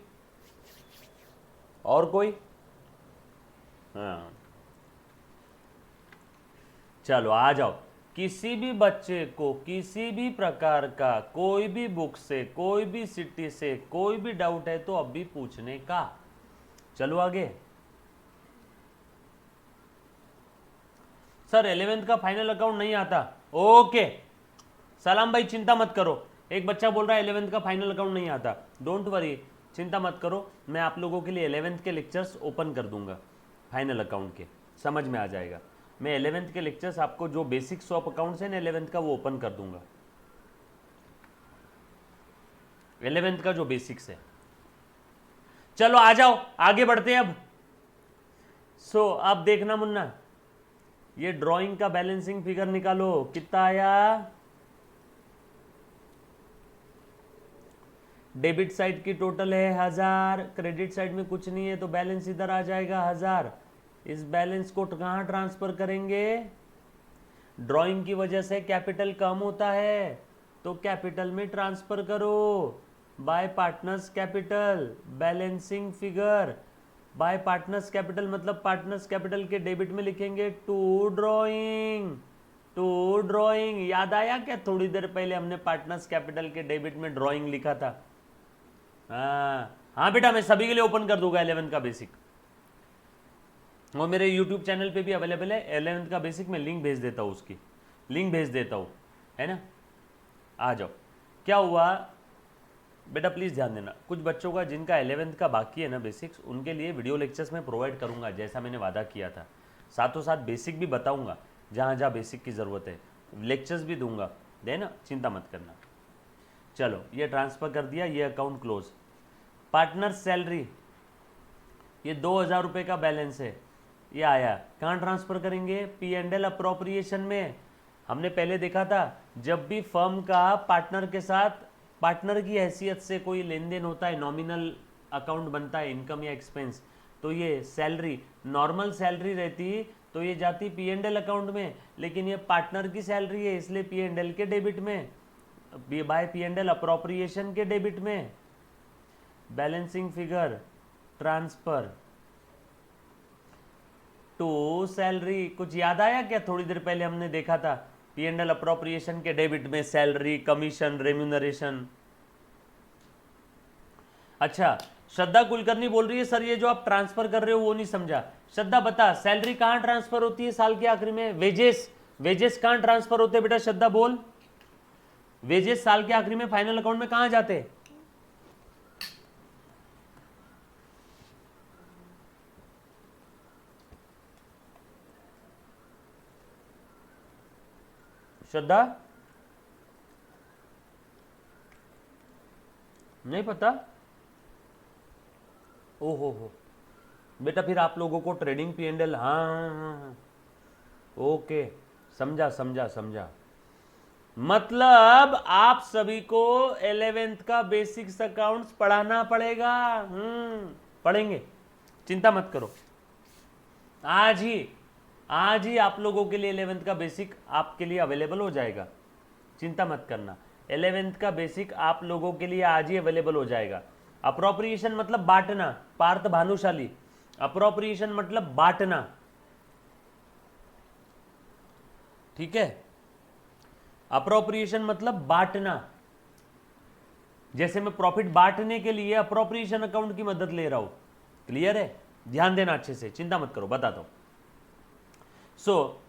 हाँ चलो आ जाओ। किसी भी बच्चे को किसी भी प्रकार का कोई भी बुक से कोई भी सिटी से कोई भी डाउट है तो अब भी पूछने का। चलो आगे। सर 11th का फाइनल अकाउंट नहीं आता। ओके सलाम भाई, चिंता मत करो। एक बच्चा बोल रहा है 11th का फाइनल अकाउंट नहीं आता। डोंट वरी, चिंता मत करो, मैं आप लोगों के लिए 11th के लेक्चर्स ओपन कर दूंगा फाइनल अकाउंट के, समझ में आ जाएगा। मैं 11th के लेक्चर्स आपको जो बेसिक स्वैप अकाउंट्स है ना 11th का वो ओपन कर दूंगा। 11th का जो बेसिक्स है। चलो आ जाओ आगे बढ़ते हैं अब। सो अब देखना मुन्ना, ये ड्राइंग का बैलेंसिंग फिगर निकालो, कितना आया? डेबिट साइड की टोटल है 1000, क्रेडिट साइड में कुछ नहीं है तो बैलेंस इधर आ जाएगा 1000। इस बैलेंस को कहां ट्रांसफर करेंगे? ड्राइंग की वजह से कैपिटल कम होता है तो कैपिटल में ट्रांसफर करो। Bye partners capital, balancing figure by partners capital मतलब पार्टनर्स कैपिटल के डेबिट में लिखेंगे टू ड्राइंग। याद आया क्या? थोड़ी देर पहले हमने पार्टनर्स कैपिटल के डेबिट में ड्राइंग लिखा था। हाँ बेटा, मैं सभी के लिए ओपन कर दूंगा 11th का बेसिक, और मेरे YouTube चैनल पे भी अवेलेबल है 11th का बेसिक। मैं लिंक भेज देता हूँ, उसकी लिंक भेज देता हूँ, है ना। आ जाओ। क्या हुआ बेटा, प्लीज़ ध्यान देना, कुछ बच्चों का जिनका 11th का बाकी है ना बेसिक्स, उनके लिए वीडियो लेक्चर्स में प्रोवाइड करूँगा जैसा मैंने वादा किया था। साथों साथ बेसिक भी बताऊँगा, जहाँ जहाँ बेसिक की ज़रूरत है लेक्चर्स भी दूंगा, देना, चिंता मत करना। चलो ये ट्रांसफ़र कर दिया, ये अकाउंट क्लोज। पार्टनर सैलरी, ये 2000 रुपये का बैलेंस है, ये आया। कहाँ ट्रांसफ़र करेंगे? P&L अप्रोप्रिएशन में। हमने पहले देखा था जब भी फर्म का पार्टनर के साथ पार्टनर की हैसियत से कोई लेन देन होता है, नॉमिनल अकाउंट बनता है इनकम या एक्सपेंस, तो ये सैलरी नॉर्मल सैलरी रहती तो ये जाती P&L अकाउंट में, लेकिन ये पार्टनर की सैलरी है इसलिए P&L के डेबिट में, बाय P&L अप्रोप्रिएशन के डेबिट में। Balancing figure transfer to salary. कुछ याद आया क्या? थोड़ी देर पहले हमने देखा था P&L अप्रोप्रिएशन के डेबिट में सैलरी, कमीशन, रेम्यूनरेशन। अच्छा, श्रद्धा कुलकर्णी बोल रही है सर ये जो आप ट्रांसफर कर रहे हो वो नहीं समझा। श्रद्धा बता, सैलरी कहाँ ट्रांसफर होती है साल के आखिरी में? वेजेस कहाँ ट्रांसफर होते हैं बेटा? श्रद्धा बोल, वेजेस साल के आखिरी में फाइनल अकाउंट में कहाँ जाते हैं? श्रद्धा नहीं पता? ओहो हो बेटा, फिर आप लोगों को ट्रेडिंग P&L, हाँ, ओके, समझा। मतलब आप सभी को 11th का बेसिक्स अकाउंट्स पढ़ाना पड़ेगा। पढ़ेंगे, चिंता मत करो। आज ही आप लोगों के लिए 11th का बेसिक आपके लिए अवेलेबल हो जाएगा, चिंता मत करना। 11th का बेसिक आप लोगों के लिए आज ही अवेलेबल हो जाएगा। अप्रोप्रिएशन मतलब बांटना, पार्थ भानुशाली, अप्रोप्रिएशन मतलब बांटना, ठीक है। अप्रोप्रिएशन मतलब बांटना। जैसे मैं प्रॉफिट बांटने के लिए अप्रोप्रिएशन अकाउंट की मदद ले रहा हूं, क्लियर है? ध्यान देना अच्छे से, चिंता मत करो, बताता हूं।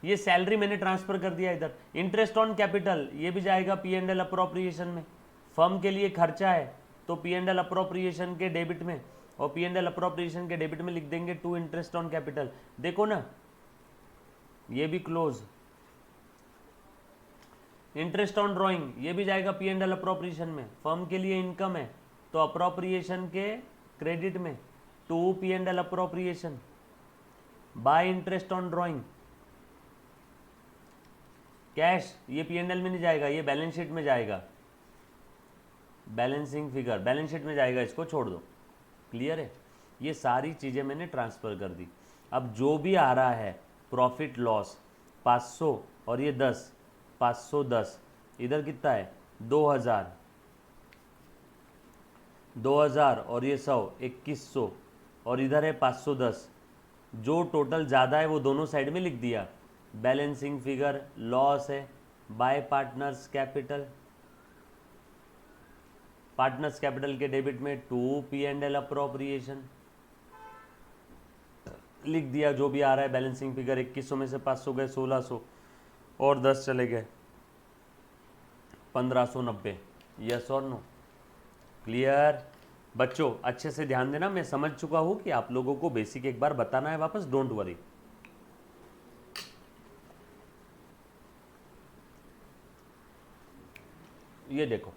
ये सैलरी मैंने ट्रांसफर कर दिया इधर। इंटरेस्ट ऑन कैपिटल ये भी जाएगा P&L अप्रोप्रिएशन में। फर्म के लिए खर्चा है तो P&L अप्रोप्रिएशन के डेबिट में, और P&L अप्रोप्रिएशन के डेबिट में लिख देंगे टू इंटरेस्ट ऑन कैपिटल। देखो ना, ये भी क्लोज। इंटरेस्ट ऑन ड्राइंग ये भी जाएगा P&L अप्रोप्रिएशन में। फर्म के लिए इनकम है तो अप्रोप्रिएशन के क्रेडिट में, to P and L appropriation by interest on drawing cash, ये पी एंड एल में नहीं जाएगा, ये बैलेंस शीट में जाएगा, बैलेंसिंग फिगर बैलेंस शीट में जाएगा, इसको छोड़ दो। क्लियर है? ये सारी चीज़ें मैंने ट्रांसफ़र कर दी। अब जो भी आ रहा है प्रॉफिट लॉस 500 और ये 10, 510, इधर कितना है 2000, 2000 और ये 100, 2100 और इधर है 510। जो टोटल ज़्यादा है वो दोनों साइड में लिख दिया। बैलेंसिंग फिगर लॉस है by partners capital, partners capital के डेबिट में to P and L appropriation लिख दिया। जो भी आ रहा है बैलेंसिंग फिगर 2100 में से 500 गए 1600 और 10 चले गए 1590। यस और नो? क्लियर? बच्चों अच्छे से ध्यान देना, मैं समझ चुका हूं कि आप लोगों को बेसिक एक बार बताना है वापस, डोंट वरी। ये देखो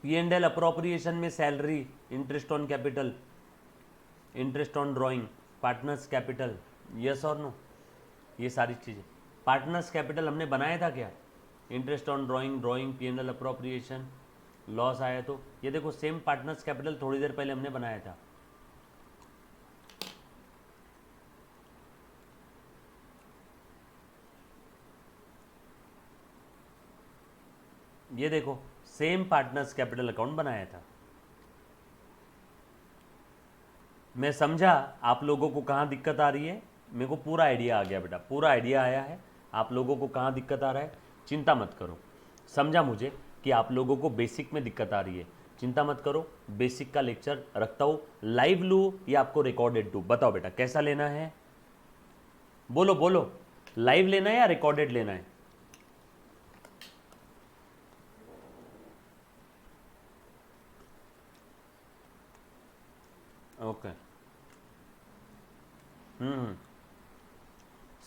पी एंड एल अप्रोप्रिएशन में salary, interest on capital, interest on drawing, partners capital, yes और नो? ये सारी चीज़ें पार्टनर्स कैपिटल हमने बनाया था क्या? Interest on drawing, drawing, P and L appropriation, loss आया तो ये देखो सेम पार्टनर्स कैपिटल थोड़ी देर पहले हमने बनाया था। ये देखो सेम पार्टनर्स कैपिटल अकाउंट बनाया था। मैं समझा आप लोगों को कहाँ दिक्कत आ रही है, मेरे को पूरा आइडिया आ गया बेटा, पूरा आइडिया आया है आप लोगों को कहाँ दिक्कत आ रहा है। चिंता मत करो, समझा मुझे कि आप लोगों को बेसिक में दिक्कत आ रही है। चिंता मत करो, बेसिक का लेक्चर रखता हूँ, लाइव लूँ या आपको रिकॉर्डेड दूँ? बताओ बेटा कैसा लेना है, बोलो बोलो, लाइव लेना है या रिकॉर्डेड लेना है? ओके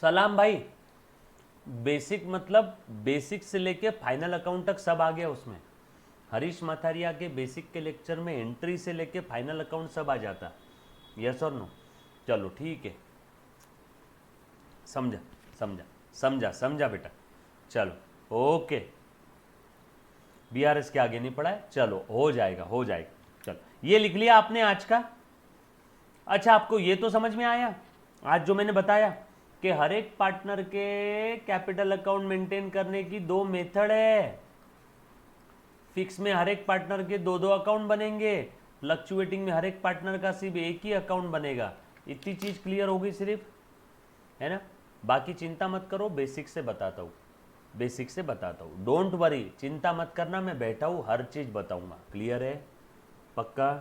सलाम भाई, बेसिक मतलब बेसिक से लेके फाइनल अकाउंट तक सब आ गया उसमें। हरीश माथारिया के बेसिक के लेक्चर में एंट्री से लेके फाइनल अकाउंट सब आ जाता। यस और नो? चलो ठीक है, समझा समझा समझा समझा बेटा। चलो ओके, बीआरएस के आगे नहीं पढ़ा है, चलो हो जाएगा हो जाएगा। चलो ये लिख लिया आपने आज का। अच्छा आपको ये तो समझ में आया आज जो मैंने बताया कि हर एक पार्टनर के कैपिटल अकाउंट मेंटेन करने की दो मेथड है। फिक्स में हर एक पार्टनर के दो दो अकाउंट बनेंगे, फ्लक्चुएटिंग में हर एक पार्टनर का सिर्फ एक ही अकाउंट बनेगा। इतनी चीज क्लियर होगी सिर्फ, है ना? बाकी चिंता मत करो, बेसिक से बताता हूँ, बेसिक से बताता हूँ, डोंट वरी, चिंता मत करना, मैं बैठा हूँ हर चीज बताऊंगा। क्लियर है? पक्का?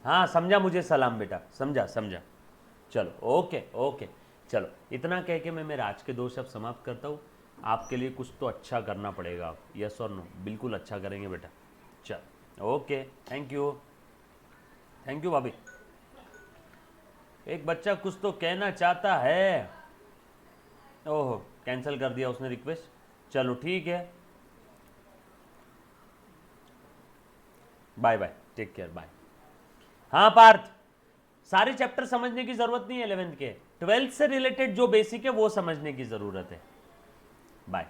हाँ समझा मुझे, सलाम बेटा, समझा समझा। चलो ओके ओके, चलो इतना कह के मैं मेरे आज के दो शब्द समाप्त करता हूँ। आपके लिए कुछ तो अच्छा करना पड़ेगा आप, यस और नो? बिल्कुल अच्छा करेंगे बेटा। चल ओके, थैंक यू भाभी। एक बच्चा कुछ तो कहना चाहता है, ओहो कैंसिल कर दिया उसने रिक्वेस्ट। चलो ठीक है, bye bye, take care, bye. हाँ पार्थ, सारे चैप्टर समझने की जरूरत नहीं है 11th के, 12th से रिलेटेड जो बेसिक है वो समझने की जरूरत है। बाय।